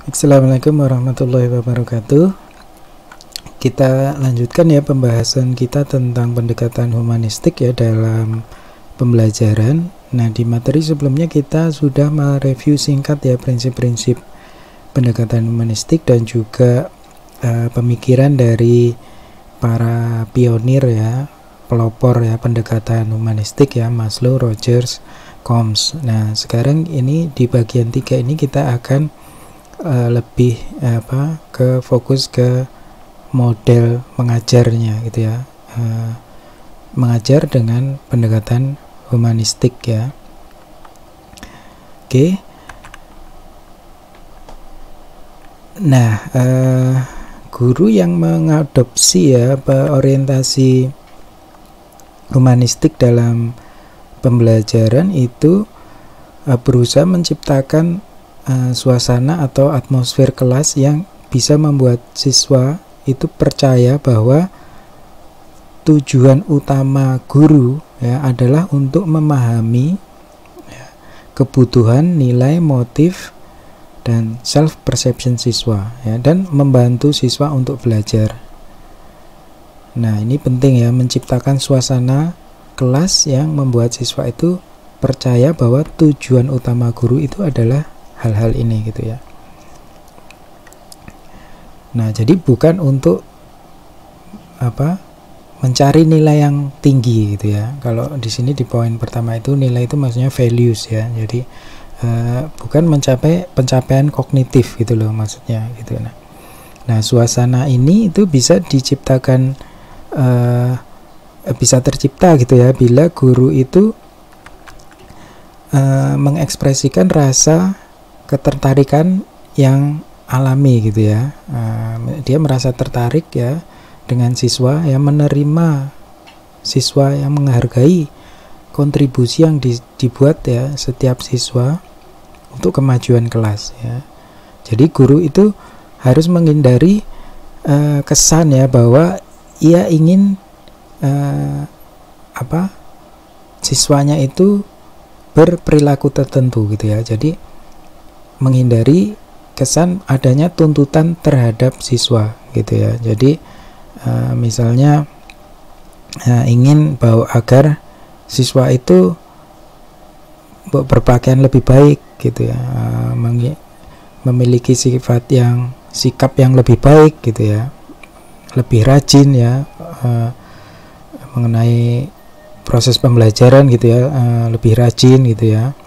Assalamualaikum warahmatullahi wabarakatuh. Kita lanjutkan ya pembahasan kita tentang pendekatan humanistik ya dalam pembelajaran. Nah, di materi sebelumnya kita sudah mereview singkat ya prinsip-prinsip pendekatan humanistik dan juga pemikiran dari para pionir ya, pelopor ya pendekatan humanistik ya, Maslow, Rogers, Combs. Nah, sekarang ini di bagian 3 ini kita akan lebih ke fokus ke model mengajarnya gitu ya, mengajar dengan pendekatan humanistik ya. Oke. Nah, guru yang mengadopsi ya orientasi humanistik dalam pembelajaran itu berusaha menciptakan suasana atau atmosfer kelas yang bisa membuat siswa itu percaya bahwa tujuan utama guru ya adalah untuk memahami ya, kebutuhan, nilai, motif dan self perception siswa ya, dan membantu siswa untuk belajar. Nah, ini penting ya, menciptakan suasana kelas yang membuat siswa itu percaya bahwa tujuan utama guru itu adalah hal-hal ini gitu ya. Nah, jadi bukan untuk mencari nilai yang tinggi gitu ya. Kalau di sini di poin pertama itu nilai itu maksudnya values ya. Jadi bukan mencapai pencapaian kognitif gitu loh maksudnya gitu. Nah, suasana ini itu bisa diciptakan bisa tercipta gitu ya bila guru itu mengekspresikan rasa ketertarikan yang alami gitu ya. Dia merasa tertarik ya dengan siswa, yang menerima siswa, yang menghargai kontribusi yang dibuat ya setiap siswa untuk kemajuan kelas ya. Jadi guru itu harus menghindari kesan ya bahwa ia ingin siswanya itu berperilaku tertentu gitu ya. Jadi menghindari kesan adanya tuntutan terhadap siswa gitu ya. Jadi misalnya ingin bahwa agar siswa itu berpakaian lebih baik gitu ya, memiliki sikap yang lebih baik gitu ya, lebih rajin ya, mengenai proses pembelajaran gitu ya, lebih rajin gitu ya,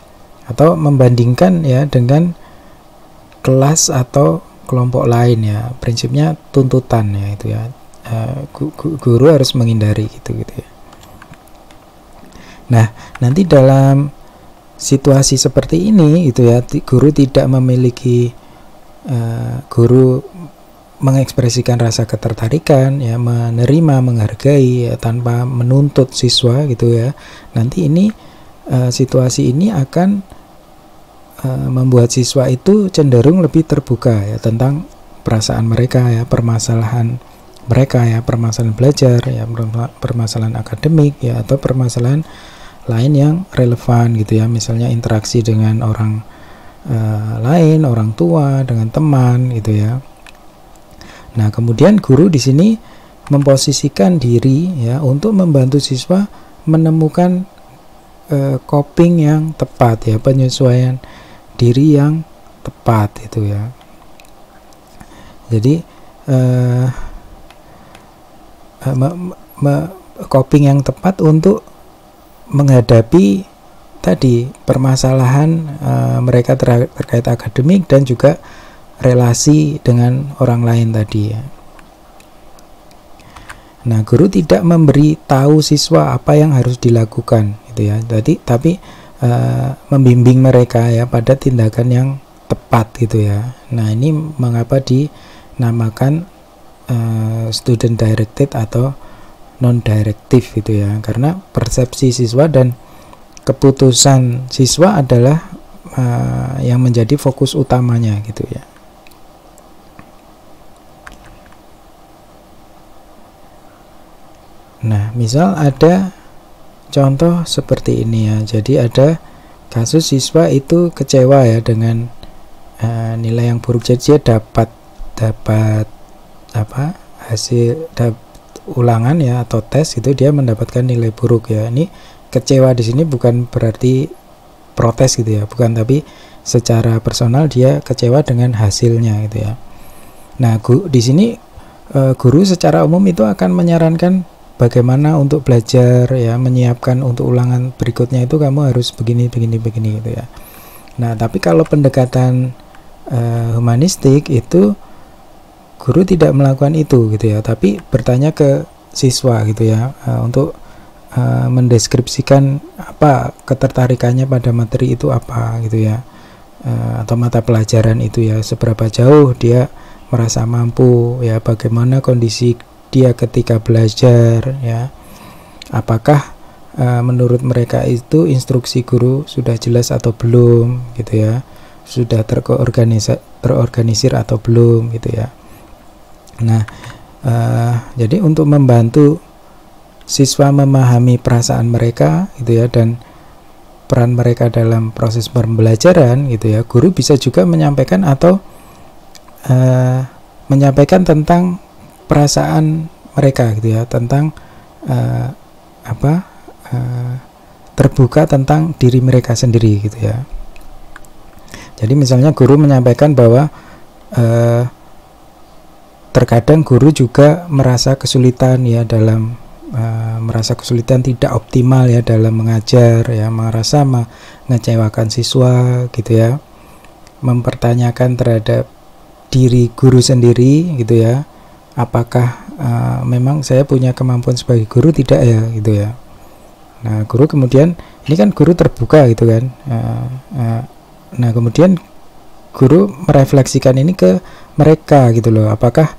atau membandingkan ya dengan kelas atau kelompok lain ya. Prinsipnya tuntutan ya itu ya. Guru harus menghindari gitu ya. Nah, nanti dalam situasi seperti ini itu ya, guru tidak memiliki guru mengekspresikan rasa ketertarikan ya, menerima, menghargai ya, tanpa menuntut siswa gitu ya. Nanti ini situasi ini akan membuat siswa itu cenderung lebih terbuka ya tentang perasaan mereka ya, permasalahan mereka ya, permasalahan belajar ya, permasalahan akademik ya, atau permasalahan lain yang relevan gitu ya, misalnya interaksi dengan orang lain, orang tua, dengan teman gitu ya. Nah, kemudian guru di sini memposisikan diri ya untuk membantu siswa menemukan coping yang tepat ya, penyesuaian diri yang tepat itu ya. Jadi coping yang tepat untuk menghadapi tadi permasalahan mereka terkait akademik dan juga relasi dengan orang lain tadi ya. Nah, guru tidak memberi tahu siswa apa yang harus dilakukan gitu ya. Tapi membimbing mereka ya pada tindakan yang tepat gitu ya. Nah, ini mengapa dinamakan student directed atau non directive gitu ya, karena persepsi siswa dan keputusan siswa adalah yang menjadi fokus utamanya gitu ya. Nah, misal ada contoh seperti ini ya. Jadi ada kasus siswa itu kecewa ya dengan nilai yang buruk, jadi dia dapat hasil ulangan ya atau tes itu dia mendapatkan nilai buruk ya. Ini kecewa di sini bukan berarti protes gitu ya, bukan, tapi secara personal dia kecewa dengan hasilnya gitu ya. Nah, di sini guru secara umum itu akan menyarankan bagaimana untuk belajar ya, menyiapkan untuk ulangan berikutnya itu kamu harus begini gitu ya. Nah, tapi kalau pendekatan humanistik itu guru tidak melakukan itu gitu ya, tapi bertanya ke siswa gitu ya, untuk mendeskripsikan apa ketertarikannya pada materi itu apa gitu ya, atau mata pelajaran itu ya, seberapa jauh dia merasa mampu ya, bagaimana kondisi dia ketika belajar ya, apakah menurut mereka itu instruksi guru sudah jelas atau belum gitu ya, sudah terorganisir atau belum gitu ya. Nah, jadi untuk membantu siswa memahami perasaan mereka gitu ya, dan peran mereka dalam proses pembelajaran gitu ya, guru bisa juga menyampaikan atau menyampaikan tentang perasaan mereka gitu ya, tentang terbuka tentang diri mereka sendiri gitu ya. Jadi misalnya guru menyampaikan bahwa terkadang guru juga merasa kesulitan ya dalam merasa kesulitan tidak optimal ya dalam mengajar ya, merasa mengecewakan siswa gitu ya, mempertanyakan terhadap diri guru sendiri gitu ya, apakah memang saya punya kemampuan sebagai guru tidak ya gitu ya. Nah, guru kemudian, ini kan guru terbuka gitu kan, nah kemudian guru merefleksikan ini ke mereka gitu loh, apakah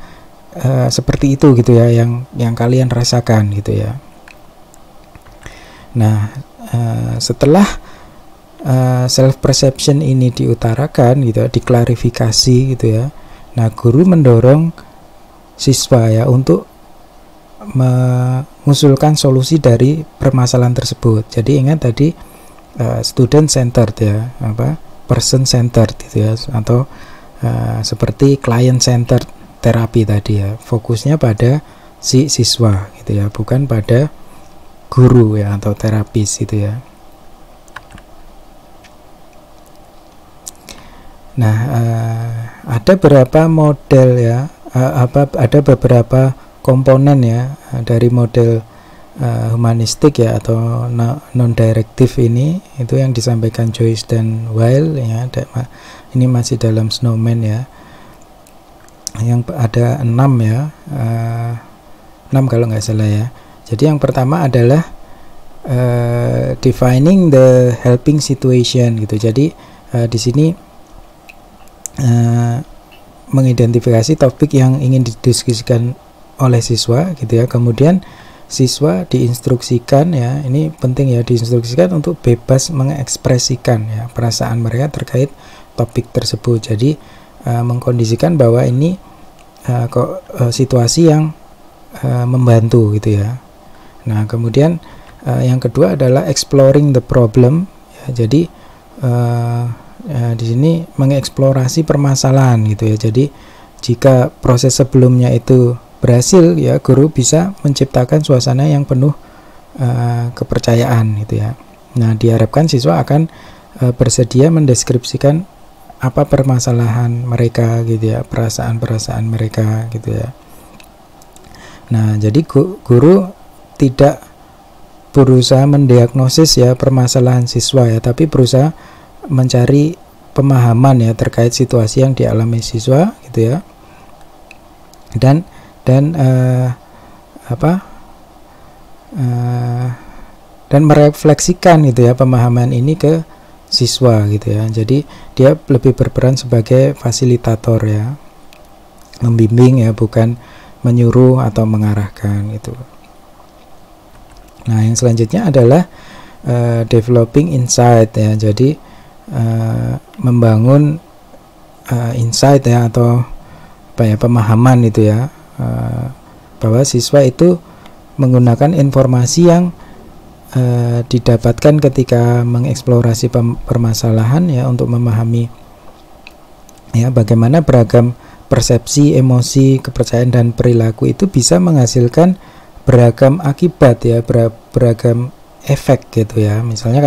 seperti itu gitu ya yang kalian rasakan gitu ya. Nah, setelah self perception ini diutarakan gitu ya, diklarifikasi gitu ya, nah guru mendorong siswa ya untuk mengusulkan solusi dari permasalahan tersebut. Jadi ingat tadi student centered ya, person centered gitu ya, atau seperti client centered terapi tadi ya, fokusnya pada si siswa gitu ya, bukan pada guru ya atau terapis gitu ya. Nah, ada beberapa model ya, ada beberapa komponen ya dari model humanistik ya atau non-directive ini, itu yang disampaikan Joyce dan Weil ya. Ini masih dalam Snowman ya, yang ada 6 ya, 6 kalau nggak salah ya. Jadi yang pertama adalah defining the helping situation gitu. Jadi di sini mengidentifikasi topik yang ingin didiskusikan oleh siswa gitu ya. Kemudian siswa diinstruksikan ya, ini penting ya, diinstruksikan untuk bebas mengekspresikan ya perasaan mereka terkait topik tersebut. Jadi mengkondisikan bahwa ini situasi yang membantu gitu ya. Nah, kemudian yang kedua adalah exploring the problem ya. Jadi di sini mengeksplorasi permasalahan gitu ya. Jadi jika proses sebelumnya itu berhasil ya, guru bisa menciptakan suasana yang penuh kepercayaan gitu ya. Nah, diharapkan siswa akan bersedia mendeskripsikan apa permasalahan mereka gitu ya, perasaan-perasaan mereka gitu ya. Nah, jadi guru tidak berusaha mendiagnosis ya permasalahan siswa ya, tapi berusaha mencari pemahaman ya terkait situasi yang dialami siswa gitu ya, dan merefleksikan gitu ya pemahaman ini ke siswa gitu ya. Jadi dia lebih berperan sebagai fasilitator ya, membimbing ya, bukan menyuruh atau mengarahkan gitu. Nah, yang selanjutnya adalah developing insight ya. Jadi membangun insight ya, atau pemahaman itu ya, bahwa siswa itu menggunakan informasi yang didapatkan ketika mengeksplorasi permasalahan ya, untuk memahami Ya, bagaimana beragam persepsi, emosi, kepercayaan dan perilaku itu bisa menghasilkan beragam akibat ya, beragam efek gitu ya. Misalnya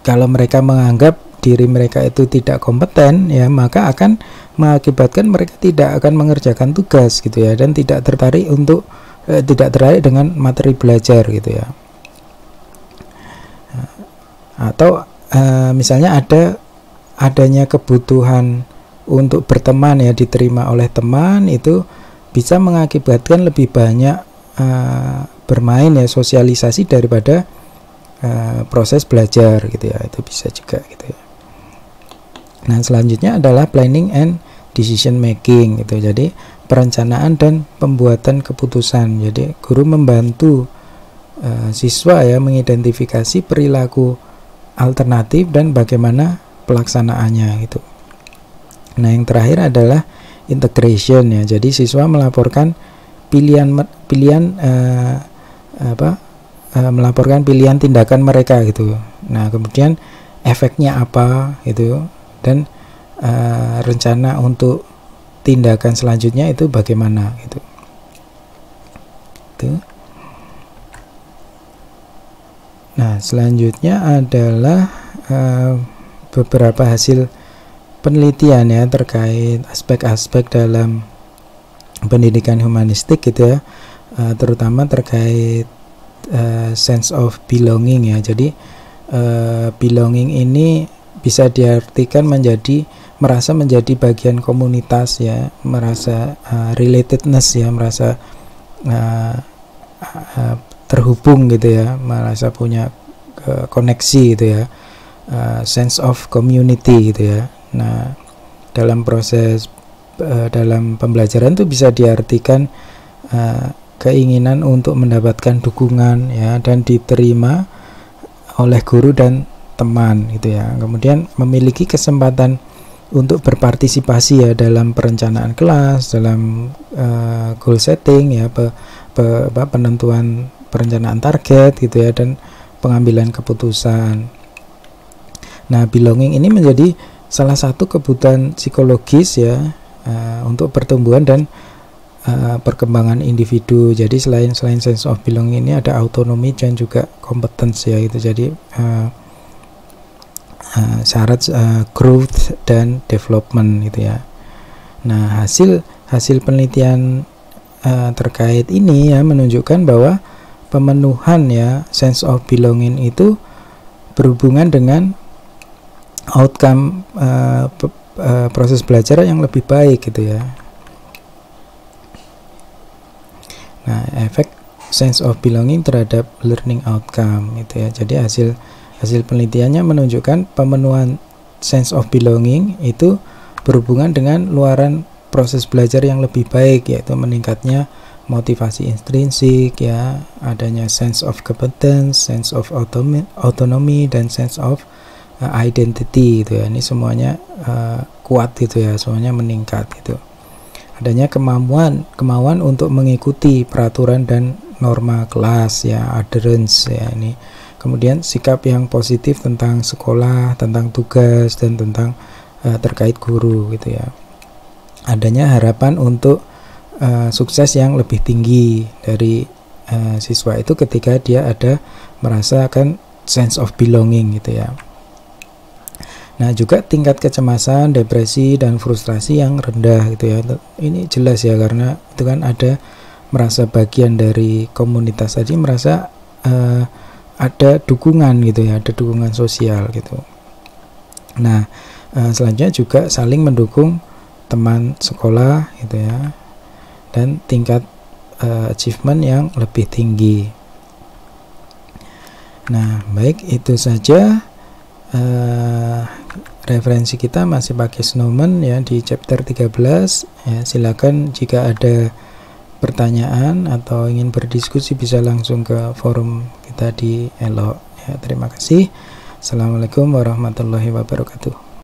kalau mereka menganggap diri mereka itu tidak kompeten ya, maka akan mengakibatkan mereka tidak akan mengerjakan tugas gitu ya, dan tidak tertarik dengan materi belajar gitu ya. Atau misalnya adanya kebutuhan untuk berteman ya, diterima oleh teman, itu bisa mengakibatkan lebih banyak bermain ya, sosialisasi daripada proses belajar gitu ya. Itu bisa juga gitu ya. Nah, selanjutnya adalah planning and decision making gitu. Jadi perencanaan dan pembuatan keputusan. Jadi guru membantu siswa ya mengidentifikasi perilaku alternatif dan bagaimana pelaksanaannya gitu. Nah, yang terakhir adalah integration ya. Jadi siswa melaporkan melaporkan pilihan tindakan mereka gitu. Nah, kemudian efeknya apa gitu, dan rencana untuk tindakan selanjutnya itu bagaimana gitu. Nah, selanjutnya adalah beberapa hasil penelitian ya terkait aspek-aspek dalam pendidikan humanistik gitu ya, terutama terkait sense of belonging ya. Jadi belonging ini bisa diartikan merasa menjadi bagian komunitas ya, merasa relatedness ya, merasa terhubung gitu ya, merasa punya koneksi gitu ya, sense of community gitu ya. Nah, dalam proses dalam pembelajaran itu bisa diartikan keinginan untuk mendapatkan dukungan ya, dan diterima oleh guru dan teman gitu ya. Kemudian memiliki kesempatan untuk berpartisipasi ya dalam perencanaan kelas, dalam goal setting ya, penentuan perencanaan target gitu ya, dan pengambilan keputusan. Nah, belonging ini menjadi salah satu kebutuhan psikologis ya untuk pertumbuhan dan perkembangan individu. Jadi selain sense of belonging ini ada autonomi dan juga competence ya itu. Jadi syarat growth dan development gitu ya. Nah, hasil penelitian terkait ini ya menunjukkan bahwa pemenuhan ya sense of belonging itu berhubungan dengan outcome proses belajar yang lebih baik gitu ya. Nah, efek sense of belonging terhadap learning outcome gitu ya. Jadi hasil penelitiannya menunjukkan pemenuhan sense of belonging itu berhubungan dengan luaran proses belajar yang lebih baik, yaitu meningkatnya motivasi intrinsik ya, adanya sense of competence, sense of autonomy, dan sense of identity gitu ya. Ini semuanya kuat gitu ya, semuanya meningkat gitu. Adanya kemauan untuk mengikuti peraturan dan norma kelas ya, adherence ya ini. Kemudian sikap yang positif tentang sekolah, tentang tugas, dan tentang terkait guru gitu ya. Adanya harapan untuk sukses yang lebih tinggi dari siswa itu ketika dia ada merasakan sense of belonging gitu ya. Nah, juga tingkat kecemasan, depresi, dan frustrasi yang rendah gitu ya. Ini jelas ya, karena itu kan ada merasa bagian dari komunitas tadi, merasa ada dukungan gitu ya, ada dukungan sosial gitu. Nah, selanjutnya juga saling mendukung teman sekolah gitu ya, dan tingkat achievement yang lebih tinggi. Nah, baik, itu saja referensi kita masih pakai Snowman ya di chapter 13 ya. Silakan jika ada pertanyaan atau ingin berdiskusi bisa langsung ke forum kita di Elo ya. Terima kasih. Assalamualaikum warahmatullahi wabarakatuh.